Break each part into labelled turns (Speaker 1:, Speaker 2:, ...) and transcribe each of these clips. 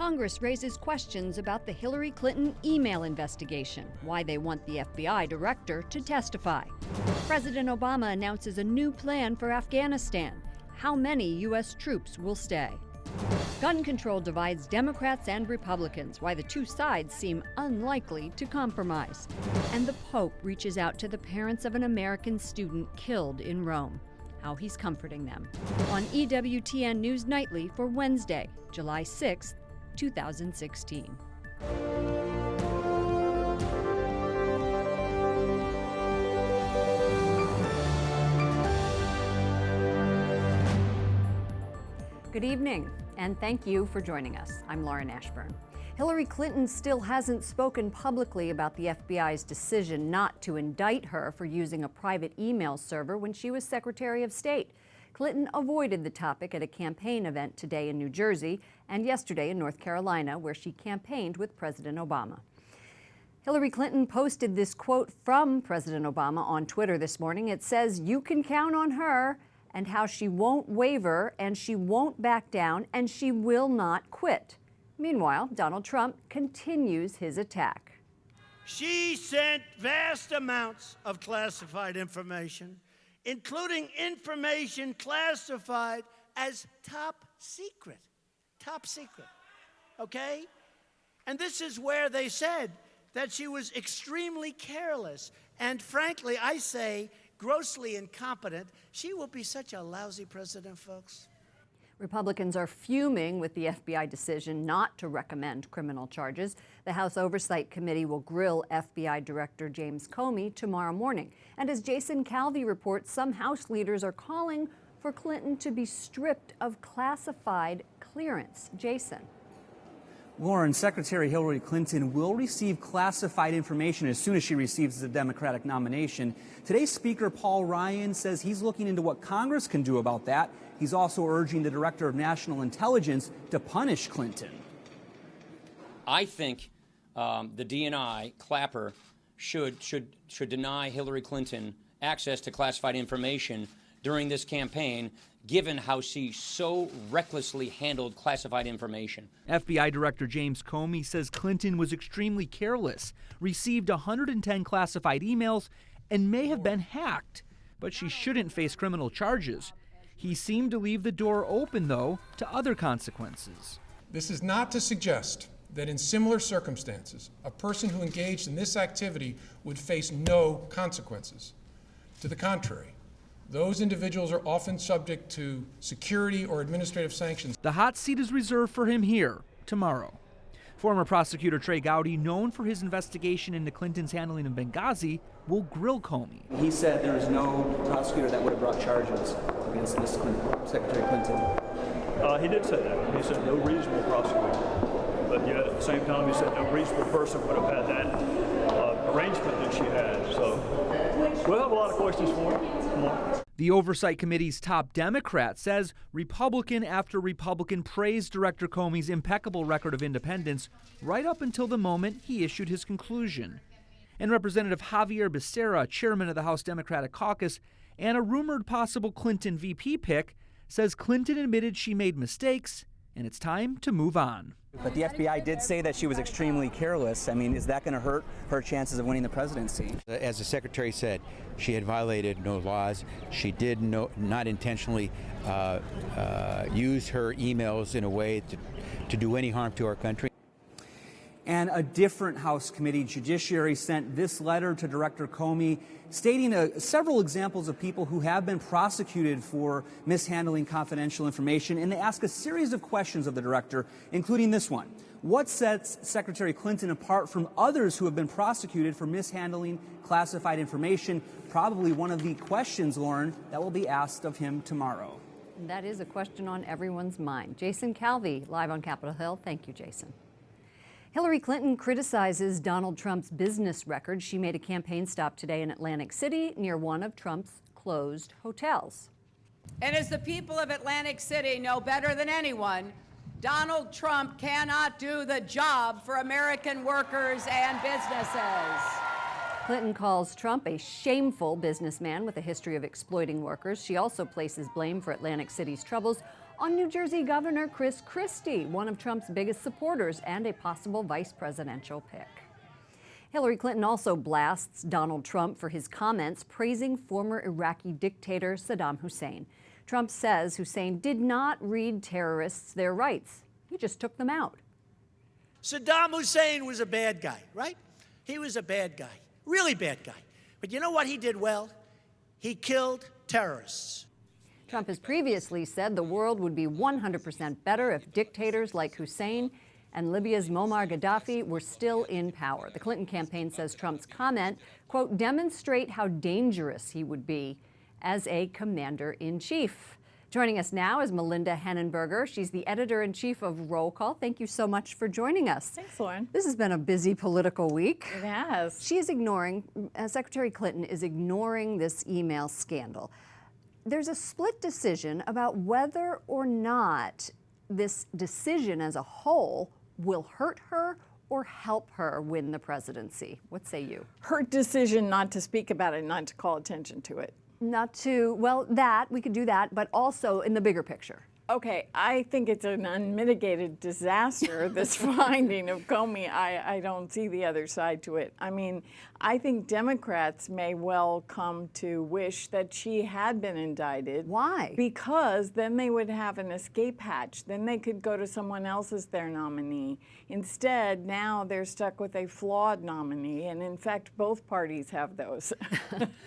Speaker 1: Congress raises questions about the Hillary Clinton email investigation, why they want the FBI director to testify. President Obama announces a new plan for Afghanistan. How many U.S. troops will stay? Gun control divides Democrats and Republicans, why the two sides seem unlikely to compromise. And the Pope reaches out to the parents of an American student killed in Rome, how he's comforting them. On EWTN News Nightly for Wednesday, July 6, 2016. Good evening, and thank you for joining us. I'm Lauren Ashburn. Hillary Clinton still hasn't spoken publicly about the FBI's decision not to indict her for using a private email server when she was Secretary of State. Clinton avoided the topic at a campaign event today in New Jersey and yesterday in North Carolina, where she campaigned with President Obama. Hillary Clinton posted this quote from President Obama on Twitter this morning. It says, "You can count on her," and how she won't waver and she won't back down and she will not quit. Meanwhile, Donald Trump continues his attack.
Speaker 2: She sent vast amounts of classified information, including information classified as top secret, okay? And this is where they said that she was extremely careless and, frankly, I say, grossly incompetent. She will be such a lousy president, folks.
Speaker 1: Republicans are fuming with the FBI decision not to recommend criminal charges. The House Oversight Committee will grill FBI Director James Comey tomorrow morning. And as Jason Calvi reports, some House leaders are calling for Clinton to be stripped of classified clearance. Jason.
Speaker 3: Lauren, Secretary Hillary Clinton will receive classified information as soon as she receives the Democratic nomination. Today's Speaker Paul Ryan says he's looking into what Congress can do about that. He's also urging the Director of National Intelligence to punish Clinton.
Speaker 4: I think the DNI, Clapper, should deny Hillary Clinton access to classified information during this campaign, given how she so recklessly handled classified information.
Speaker 5: FBI Director James Comey says Clinton was extremely careless, received 110 classified emails, and may have been hacked, but she shouldn't face criminal charges. He seemed to leave the door open, though, to other consequences.
Speaker 6: This is not to suggest that in similar circumstances, a person who engaged in this activity would face no consequences. To the contrary, those individuals are often subject to security or administrative sanctions.
Speaker 5: The hot seat is reserved for him here tomorrow. Former prosecutor Trey Gowdy, known for his investigation into Clinton's handling of Benghazi, will grill Comey.
Speaker 3: He said there is no prosecutor that would have brought charges against Ms. Secretary Clinton.
Speaker 7: He did say that. He said no reasonable prosecutor. But yet at the same time, he said no reasonable person would have had that arrangement that she had. So we'll have a lot of questions for him. Come on.
Speaker 5: The Oversight Committee's top Democrat says Republican after Republican praised Director Comey's impeccable record of independence right up until the moment he issued his conclusion. And Representative Javier Becerra, chairman of the House Democratic Caucus and a rumored possible Clinton VP pick, says Clinton admitted she made mistakes and it's time to move on.
Speaker 3: But the FBI did say that she was extremely careless. I mean, is that going to hurt her chances of winning the presidency?
Speaker 8: As the secretary said, she had violated no laws. She did not intentionally use her emails in a way to do any harm to our country.
Speaker 3: And a different House committee, Judiciary, sent this letter to Director Comey stating several examples of people who have been prosecuted for mishandling confidential information, and they ask a series of questions of the director, including this one. What sets Secretary Clinton apart from others who have been prosecuted for mishandling classified information? Probably one of the questions, Lauren, that will be asked of him tomorrow.
Speaker 1: That is a question on everyone's mind. Jason Calvi, live on Capitol Hill. Thank you, Jason. Hillary Clinton criticizes Donald Trump's business record. She made a campaign stop today in Atlantic City near one of Trump's closed hotels.
Speaker 9: And as the people of Atlantic City know better than anyone, Donald Trump cannot do the job for American workers and businesses.
Speaker 1: Clinton calls Trump a shameful businessman with a history of exploiting workers. She also places blame for Atlantic City's troubles on New Jersey Governor Chris Christie, one of Trump's biggest supporters and a possible vice presidential pick. Hillary Clinton also blasts Donald Trump for his comments praising former Iraqi dictator Saddam Hussein. Trump says Hussein did not read terrorists their rights. He just took them out.
Speaker 2: Saddam Hussein was a bad guy, right? He was a bad guy, really bad guy. But you know what he did well? He killed terrorists.
Speaker 1: Trump has previously said the world would be 100% better if dictators like Hussein and Libya's Muammar Gaddafi were still in power. The Clinton campaign says Trump's comment, quote, demonstrate how dangerous he would be as a commander-in-chief. Joining us now is Melinda Hennenberger. She's the editor-in-chief of Roll Call. Thank you so much for joining us.
Speaker 10: Thanks, Lauren.
Speaker 1: This has been a busy political week.
Speaker 10: It has.
Speaker 1: She is ignoring, Secretary Clinton is ignoring this email scandal. There's a split decision about whether or not this decision as a whole will hurt her or help her win the presidency. What say you?
Speaker 10: Her decision not to speak about it, not to call attention to it.
Speaker 1: Not to, well, that, we could do that, but also in the bigger picture.
Speaker 10: Okay, I think it's an unmitigated disaster, this finding of Comey. I don't see the other side to it. I mean, I think Democrats may well come to wish that she had been indicted.
Speaker 1: Why?
Speaker 10: Because then they would have an escape hatch. Then they could go to someone else as their nominee. Instead, now they're stuck with a flawed nominee, and in fact, both parties have those.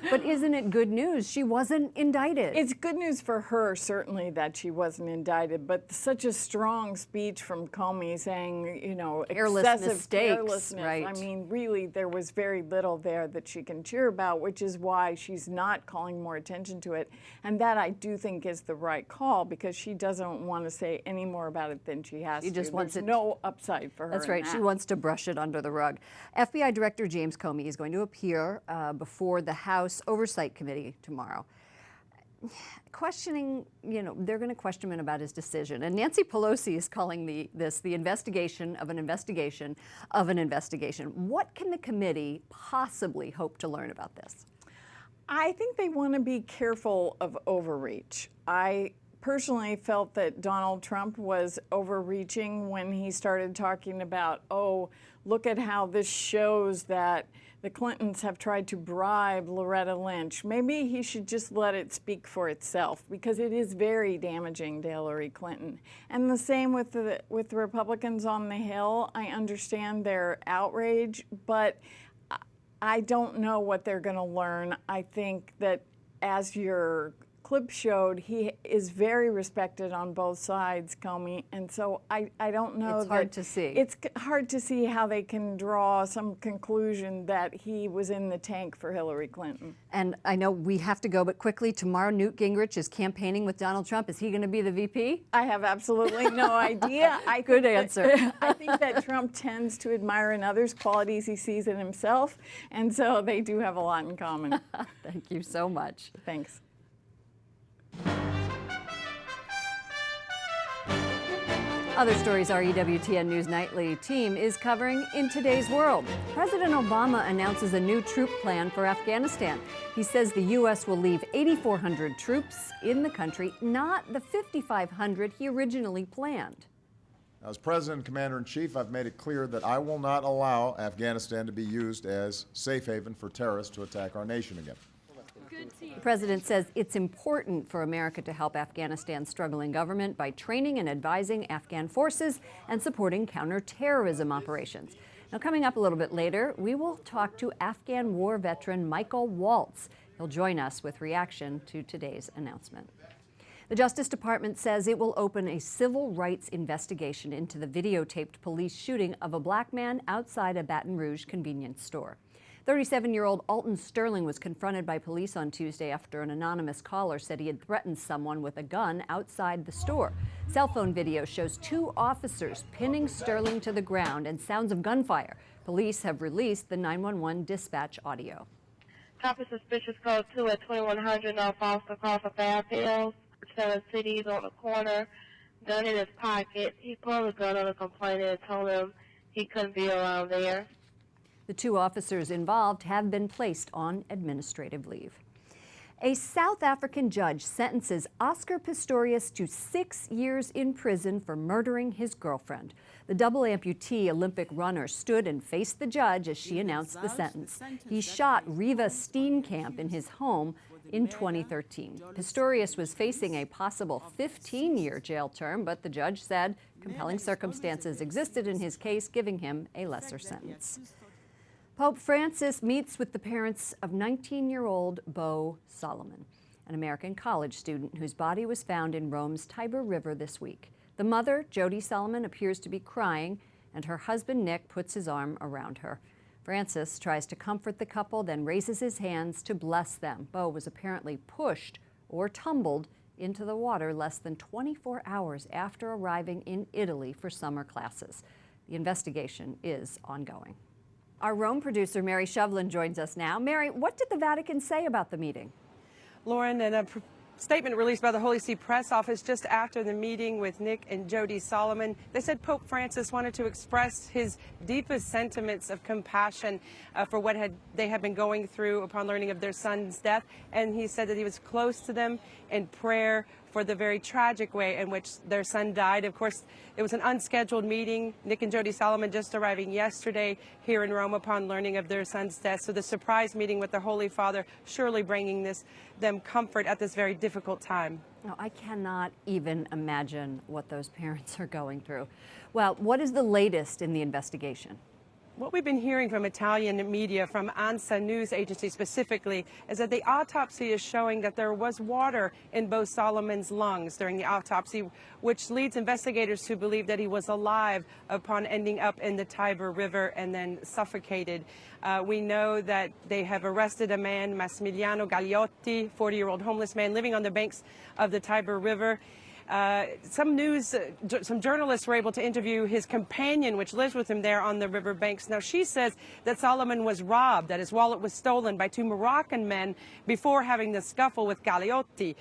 Speaker 1: But isn't it good news? She wasn't indicted.
Speaker 10: It's good news for her, certainly, that she wasn't indicted, but such a strong speech from Comey saying, you know, excessive
Speaker 1: mistakes,
Speaker 10: carelessness.
Speaker 1: right.
Speaker 10: I mean, really, there was very little there that she can cheer about, which is why she's not calling more attention to it. And that I do think is the right call, because she doesn't want to say any more about it than she has to.
Speaker 1: She just wants
Speaker 10: There's
Speaker 1: it.
Speaker 10: no upside for her.
Speaker 1: That's right.
Speaker 10: in
Speaker 1: She
Speaker 10: that.
Speaker 1: wants to brush it under the rug. FBI Director James Comey is going to appear before the House Oversight Committee tomorrow. Questioning, you know, they're going to question him about his decision. And Nancy Pelosi is calling this the investigation of an investigation of an investigation. What can the committee possibly hope to learn about this?
Speaker 10: I think they want to be careful of overreach. I personally felt that Donald Trump was overreaching when he started talking about, oh, look at how this shows that the Clintons have tried to bribe Loretta Lynch. Maybe he should just let it speak for itself, because it is very damaging to Hillary Clinton. And the same with the Republicans on the Hill. I understand their outrage, but I don't know what they're going to learn. I think that, as your clip showed, he is very respected on both sides, Comey, and so I don't know.
Speaker 1: It's hard to see.
Speaker 10: It's hard to see how they can draw some conclusion that he was in the tank for Hillary Clinton.
Speaker 1: And I know we have to go, but quickly, tomorrow Newt Gingrich is campaigning with Donald Trump. Is he going to be the VP?
Speaker 10: I have absolutely no idea.
Speaker 1: Good answer.
Speaker 10: I think that Trump tends to admire in others qualities he sees in himself, and so they do have a lot in common.
Speaker 1: Thank you so much.
Speaker 10: Thanks.
Speaker 1: Other stories our EWTN News Nightly team is covering in today's world. President Obama announces a new troop plan for Afghanistan. He says the U.S. will leave 8,400 troops in the country, not the 5,500 he originally planned.
Speaker 11: As President and Commander-in-Chief, I've made it clear that I will not allow Afghanistan to be used as safe haven for terrorists to attack our nation again.
Speaker 1: The president says it's important for America to help Afghanistan's struggling government by training and advising Afghan forces and supporting counterterrorism operations. Now, coming up a little bit later, we will talk to Afghan war veteran Michael Waltz. He'll join us with reaction to today's announcement. The Justice Department says it will open a civil rights investigation into the videotaped police shooting of a black man outside a Baton Rouge convenience store. 37-year-old Alton Sterling was confronted by police on Tuesday after an anonymous caller said he had threatened someone with a gun outside the store. Cell phone video shows two officers pinning Sterling to the ground and sounds of gunfire. Police have released the 911 dispatch audio.
Speaker 12: Copy suspicious code 2 at 2100 North Foster across the Fairfield. 7 cities on the corner, gun in his pocket. He pulled the gun on the complainant and told him he couldn't be around there.
Speaker 1: The two officers involved have been placed on administrative leave. A South African judge sentences Oscar Pistorius to 6 years in prison for murdering his girlfriend. The double amputee Olympic runner stood and faced the judge as she announced the sentence. He shot Riva Steenkamp in his home in 2013. Pistorius was facing a possible 15-year jail term, but the judge said compelling circumstances existed in his case, giving him a lesser sentence. Pope Francis meets with the parents of 19-year-old Bo Solomon, an American college student whose body was found in Rome's Tiber River this week. The mother, Jody Solomon, appears to be crying, and her husband, Nick, puts his arm around her. Francis tries to comfort the couple, then raises his hands to bless them. Bo was apparently pushed or tumbled into the water less than 24 hours after arriving in Italy for summer classes. The investigation is ongoing. Our Rome producer, Mary Shovlin, joins us now. Mary, what did the Vatican say about the meeting?
Speaker 13: Lauren, in a statement released by the Holy See Press Office just after the meeting with Nick and Jody Solomon, they said Pope Francis wanted to express his deepest sentiments of compassion for what they had been going through upon learning of their son's death. And he said that he was close to them in prayer for the very tragic way in which their son died. Of course, it was an unscheduled meeting. Nick and Jody Solomon just arriving yesterday here in Rome upon learning of their son's death. So the surprise meeting with the Holy Father surely bringing them comfort at this very difficult time.
Speaker 1: No, I cannot even imagine what those parents are going through. Well, what is the latest in the investigation?
Speaker 13: What we've been hearing from Italian media, from ANSA news agency specifically, is that the autopsy is showing that there was water in Bo Solomon's lungs during the autopsy, which leads investigators to believe that he was alive upon ending up in the Tiber River and then suffocated. We know that they have arrested a man, Massimiliano Gagliotti, 40-year-old homeless man living on the banks of the Tiber River. Some journalists were able to interview his companion, which lives with him there on the riverbanks. Now, she says that Solomon was robbed, that his wallet was stolen by two Moroccan men before having the scuffle with Gagliotti.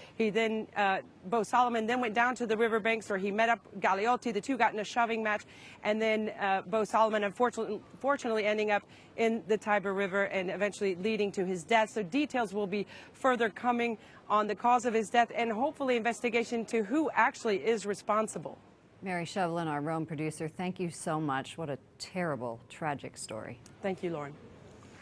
Speaker 13: Bo Solomon then went down to the riverbanks where he met up Gagliotti. The two got in a shoving match, and then Bo Solomon unfortunately ending up in the Tiber River and eventually leading to his death. So details will be further coming on the cause of his death and hopefully investigation to who actually is responsible.
Speaker 1: Mary Shovlin, our Rome producer, thank you so much. What a terrible, tragic story.
Speaker 13: Thank you, Lauren.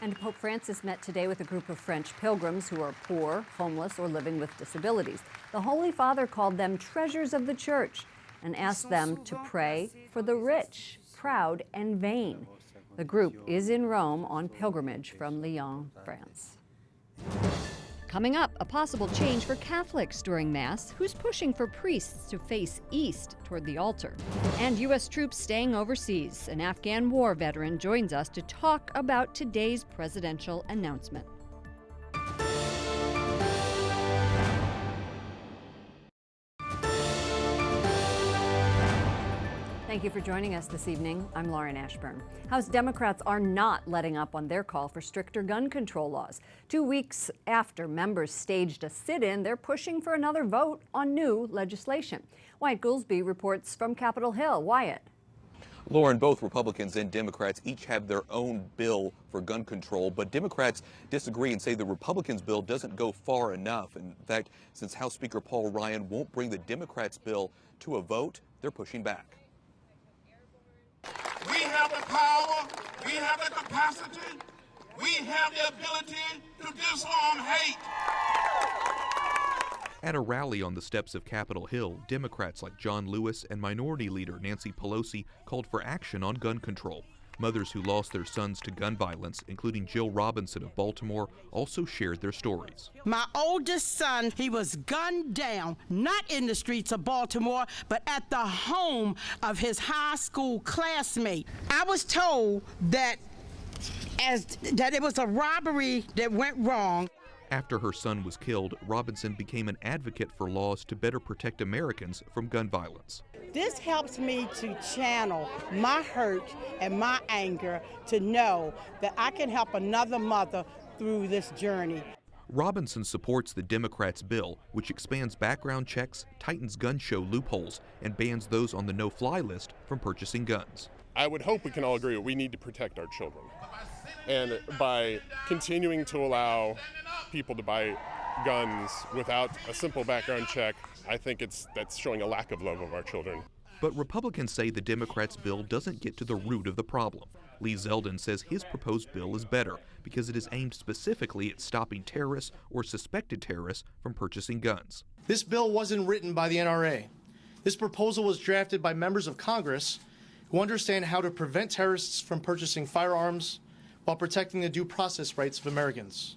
Speaker 1: And Pope Francis met today with a group of French pilgrims who are poor, homeless, or living with disabilities. The Holy Father called them treasures of the church and asked them to pray for the rich, proud, and vain. The group is in Rome on pilgrimage from Lyon, France. Coming up, a possible change for Catholics during Mass. Who's pushing for priests to face east toward the altar? And U.S. troops staying overseas. An Afghan war veteran joins us to talk about today's presidential announcement. Thank you for joining us this evening. I'm Lauren Ashburn. House Democrats are not letting up on their call for stricter gun control laws. 2 weeks after members staged a sit-in, they're pushing for another vote on new legislation. Wyatt Goolsby reports from Capitol Hill. Wyatt.
Speaker 14: Lauren, both Republicans and Democrats each have their own bill for gun control, but Democrats disagree and say the Republicans' bill doesn't go far enough. In fact, since House Speaker Paul Ryan won't bring the Democrats' bill to a vote, they're pushing back.
Speaker 15: We have the power, we have the capacity, we have the ability to disarm hate.
Speaker 16: At a rally on the steps of Capitol Hill, Democrats like John Lewis and Minority Leader Nancy Pelosi called for action on gun control. Mothers who lost their sons to gun violence, including Jill Robinson of Baltimore, also shared their stories.
Speaker 17: My oldest son, he was gunned down, not in the streets of Baltimore, but at the home of his high school classmate. I was told that it was a robbery that went wrong.
Speaker 16: After her son was killed, Robinson became an advocate for laws to better protect Americans from gun violence.
Speaker 17: This helps me to channel my hurt and my anger to know that I can help another mother through this journey.
Speaker 16: Robinson supports the Democrats' bill, which expands background checks, tightens gun show loopholes, and bans those on the no-fly list from purchasing guns.
Speaker 18: I would hope we can all agree that we need to protect our children. And by continuing to allow people to buy guns without a simple background check, I think that's showing a lack of love of our children.
Speaker 16: But Republicans say the Democrats' bill doesn't get to the root of the problem. Lee Zeldin says his proposed bill is better because it is aimed specifically at stopping terrorists or suspected terrorists from purchasing guns.
Speaker 19: This bill wasn't written by the NRA. This proposal was drafted by members of Congress who understand how to prevent terrorists from purchasing firearms while protecting the due process rights of Americans.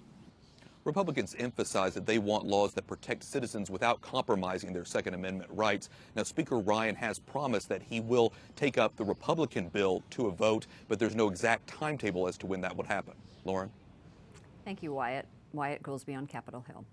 Speaker 14: Republicans emphasize that they want laws that protect citizens without compromising their Second Amendment rights. Now, Speaker Ryan has promised that he will take up the Republican bill to a vote, but there's no exact timetable as to when that would happen. Lauren?
Speaker 1: Thank you, Wyatt. Wyatt Goolsby on Capitol Hill.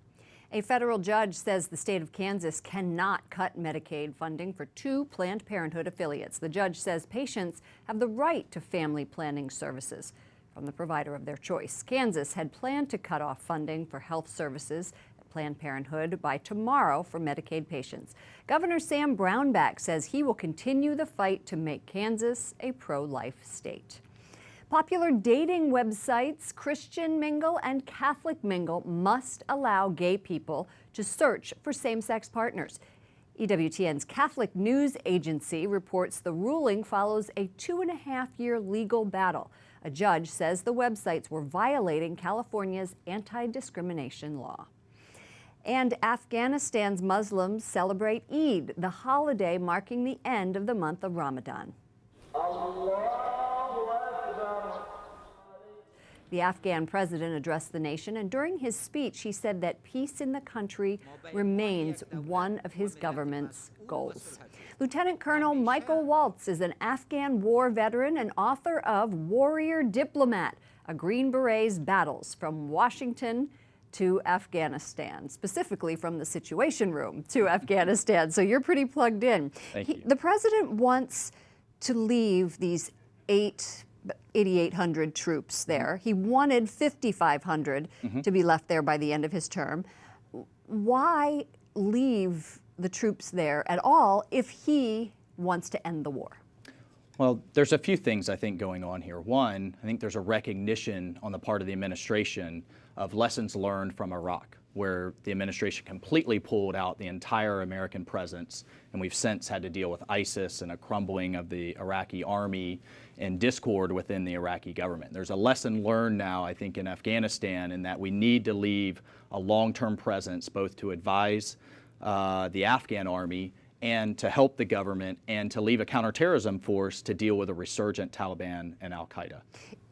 Speaker 1: A federal judge says the state of Kansas cannot cut Medicaid funding for 2 Planned Parenthood affiliates. The judge says patients have the right to family planning services from the provider of their choice. Kansas had planned to cut off funding for health services at Planned Parenthood by tomorrow for Medicaid patients. Governor Sam Brownback says he will continue the fight to make Kansas a pro-life state. Popular dating websites Christian Mingle and Catholic Mingle must allow gay people to search for same-sex partners. EWTN's Catholic News Agency reports the ruling follows a 2.5-year legal battle. A judge says the websites were violating California's anti-discrimination law. And Afghanistan's Muslims celebrate Eid, the holiday marking the end of the month of Ramadan. The Afghan president addressed the nation, and during his speech, he said that peace in the country remains one of his government's goals. Lieutenant Colonel Michael Waltz is an Afghan war veteran and author of Warrior Diplomat, a Green Beret's battles from Washington to Afghanistan, specifically from the Situation Room to Afghanistan. So you're pretty plugged in.
Speaker 20: Thank you.
Speaker 1: The president wants to leave these 8,800 troops there. He wanted 5,500 to be left there by the end of his term. Why leave the troops there at all if he wants to end the war?
Speaker 20: Well, there's a few things I think going on here. One, I think there's a recognition on the part of the administration of lessons learned from Iraq, where the administration completely pulled out the entire American presence, and we've since had to deal with ISIS and a crumbling of the Iraqi army and discord within the Iraqi government. There's a lesson learned now, I think, in Afghanistan, in that we need to leave a long-term presence both to advise the Afghan army and to help the government and to leave a counterterrorism force to deal with a resurgent Taliban and al-Qaeda.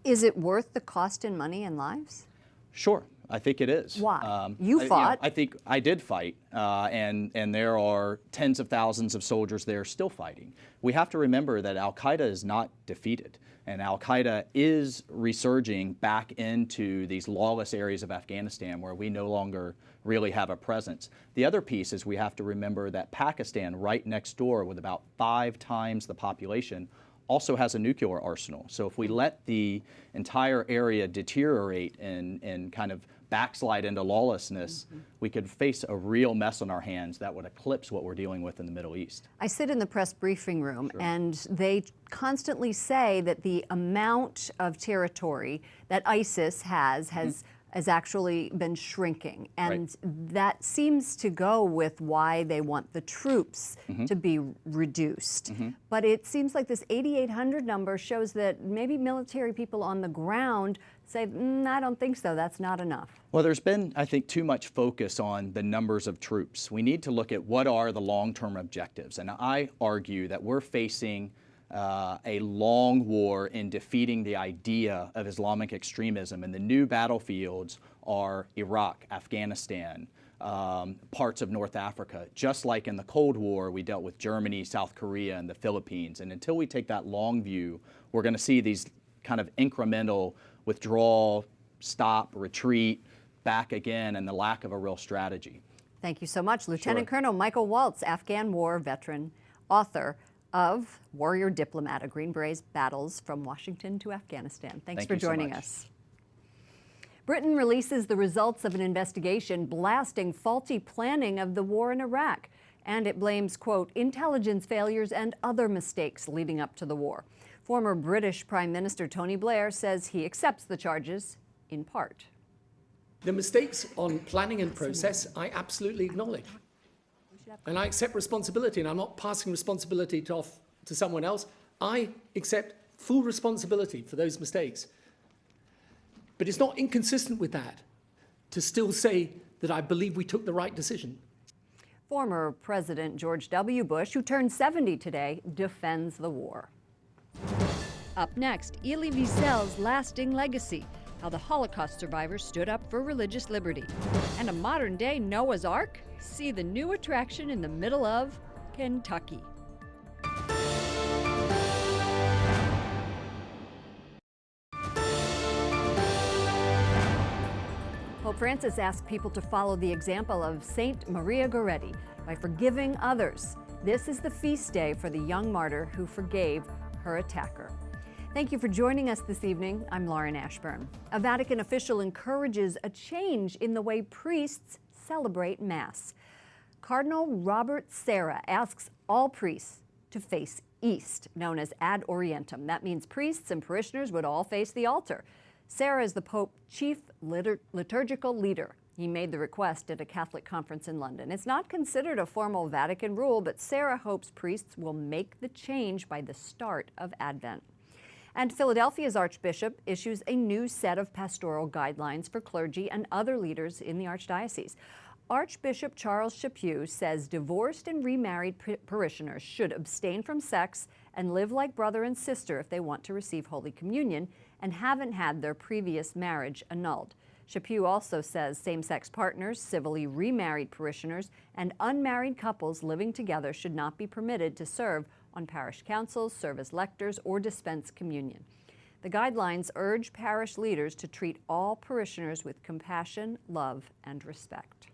Speaker 1: Is it worth the cost in money and lives?
Speaker 20: Sure, I think it is.
Speaker 1: Why? You fought.
Speaker 20: I think I did fight, and there are tens of thousands of soldiers there still fighting. We have to remember that al-Qaeda is not defeated, and al-Qaeda is resurging back into these lawless areas of Afghanistan where we no longer really have a presence. The other piece is we have to remember that Pakistan, right next door with about 5 times the population, also has a nuclear arsenal. So if we let the entire area deteriorate and kind of backslide into lawlessness, we could face a real mess on our hands that would eclipse what we're dealing with in the Middle East.
Speaker 1: I sit in the press briefing room, and they constantly say that the amount of territory that ISIS has actually been shrinking. And that seems to go with why they want the troops to be reduced. But it seems like this 8,800 number shows that maybe military people on the ground say, I don't think so, that's not enough.
Speaker 20: Well, there's been, I think, too much focus on the numbers of troops. We need to look at what are the long-term objectives. And I argue that we're facing a long war in defeating the idea of Islamic extremism, and the new battlefields are Iraq, Afghanistan, parts of North Africa. Just like in the Cold War, we dealt with Germany, South Korea, and the Philippines. And until we take that long view, we're going to see these kind of incremental withdrawal, stop, retreat, back again, and the lack of a real strategy.
Speaker 1: Thank you so much. Lieutenant Colonel Michael Waltz, Afghan war veteran, author of Warrior Diplomat, a Green Beret's battles from Washington to Afghanistan. Thanks for joining us. Britain releases the results of an investigation blasting faulty planning of the war in Iraq. And it blames, quote, intelligence failures and other mistakes leading up to the war. Former British Prime Minister Tony Blair says he accepts the charges in part.
Speaker 21: The mistakes on planning and process, I absolutely acknowledge. And I accept responsibility, and I'm not passing responsibility off to someone else. I accept full responsibility for those mistakes. But it's not inconsistent with that to still say that I believe we took the right decision.
Speaker 1: Former President George W. Bush, who turned 70 today, defends the war. Up next, Elie Wiesel's lasting legacy, how the Holocaust survivors stood up for religious liberty. And a modern-day Noah's Ark? See the new attraction in the middle of Kentucky. Pope Francis asked people to follow the example of Saint Maria Goretti by forgiving others. This is the feast day for the young martyr who forgave her attacker. Thank you for joining us this evening. I'm Lauren Ashburn. A Vatican official encourages a change in the way priests celebrate Mass. Cardinal Robert Serra asks all priests to face east, known as ad orientem. That means priests and parishioners would all face the altar. Serra is the Pope's chief liturgical leader. He made the request at a Catholic conference in London. It's not considered a formal Vatican rule, but Serra hopes priests will make the change by the start of Advent. And Philadelphia's Archbishop issues a new set of pastoral guidelines for clergy and other leaders in the Archdiocese. Archbishop Charles Chaput says divorced and remarried parishioners should abstain from sex and live like brother and sister if they want to receive Holy Communion and haven't had their previous marriage annulled. Chaput also says same-sex partners, civilly remarried parishioners, and unmarried couples living together should not be permitted to serve on parish councils, serve as lectors, or dispense communion. The guidelines urge parish leaders to treat all parishioners with compassion, love, and respect.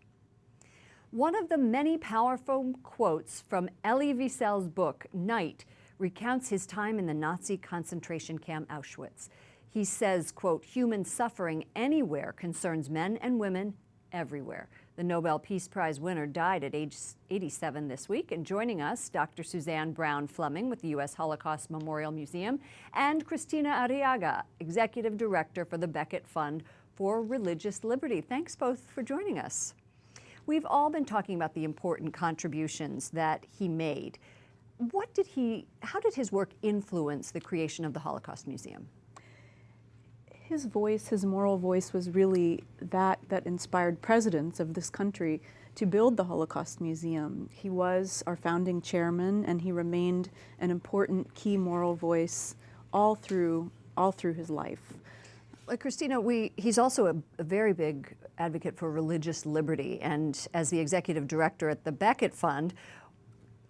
Speaker 1: One of the many powerful quotes from Elie Wiesel's book, Night, recounts his time in the Nazi concentration camp Auschwitz. He says, quote, human suffering anywhere concerns men and women everywhere. The Nobel Peace Prize winner died at age 87 this week. And joining us, Dr. Suzanne Brown Fleming with the U.S. Holocaust Memorial Museum and Cristina Arriaga, Executive Director for the Becket Fund for Religious Liberty. Thanks both for joining us. We've all been talking about the important contributions that he made. How did his work influence the creation of the Holocaust Museum?
Speaker 22: His voice, his moral voice, was really that inspired presidents of this country to build the Holocaust Museum. He was our founding chairman, and he remained an important key moral voice all through his life.
Speaker 1: Christina, he's also a very big advocate for religious liberty, and as the executive director at the Becket Fund,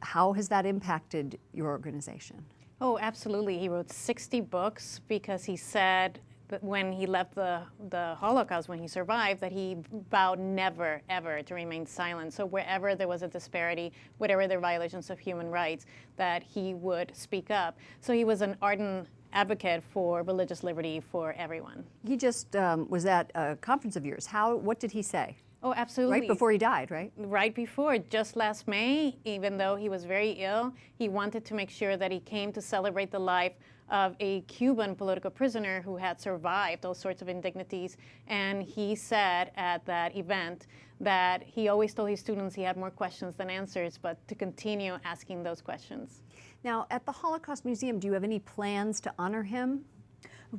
Speaker 1: how has that impacted your organization?
Speaker 23: Oh, absolutely. He wrote 60 books because he said that when he left the Holocaust, when he survived, that he vowed never, ever to remain silent. So wherever there was a disparity, whatever there were violations of human rights, that he would speak up. So he was an ardent advocate for religious liberty for everyone.
Speaker 1: He just was at a conference of yours. What did he say?
Speaker 23: Oh, absolutely.
Speaker 1: Right before he died, right?
Speaker 23: Right before, just last May, even though he was very ill, he wanted to make sure that he came to celebrate the life of a Cuban political prisoner who had survived all sorts of indignities. And he said at that event that he always told his students he had more questions than answers, but to continue asking those questions.
Speaker 1: Now, at the Holocaust Museum, do you have any plans to honor him?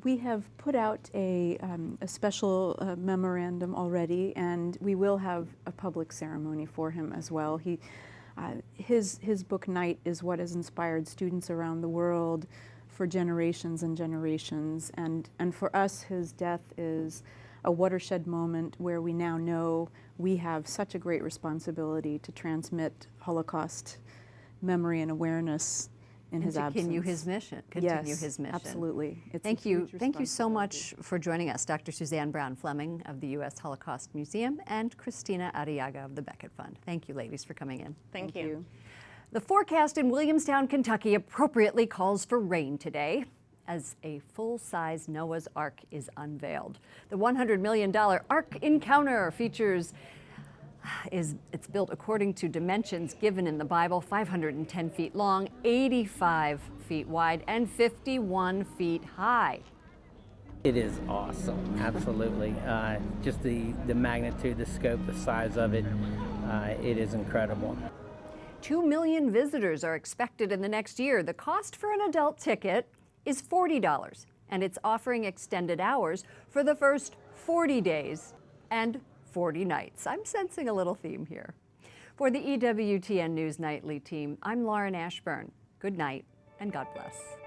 Speaker 22: We have put out a special memorandum already, and we will have a public ceremony for him as well. His book, Night, is what has inspired students around the world for generations and generations. And for us, his death is a watershed moment where we now know we have such a great responsibility to transmit Holocaust memory and awareness in his absence.
Speaker 1: Continue his mission.
Speaker 22: Yes, absolutely.
Speaker 1: Thank you so much for joining us, Dr. Suzanne Brown Fleming of the U.S. Holocaust Museum and Cristina Arriaga of the Becket Fund. Thank you, ladies, for coming in.
Speaker 23: Thank you.
Speaker 1: The forecast in Williamstown, Kentucky appropriately calls for rain today as a full-size Noah's Ark is unveiled. The $100 million Ark Encounter it's built according to dimensions given in the Bible, 510 feet long, 85 feet wide, and 51 feet high.
Speaker 4: It is awesome, absolutely. Just the magnitude, the scope, the size of it, it is incredible.
Speaker 1: 2 million visitors are expected in the next year. The cost for an adult ticket is $40, and it's offering extended hours for the first 40 days and 40 nights. I'm sensing a little theme here. For the EWTN News Nightly team, I'm Lauren Ashburn. Good night and God bless.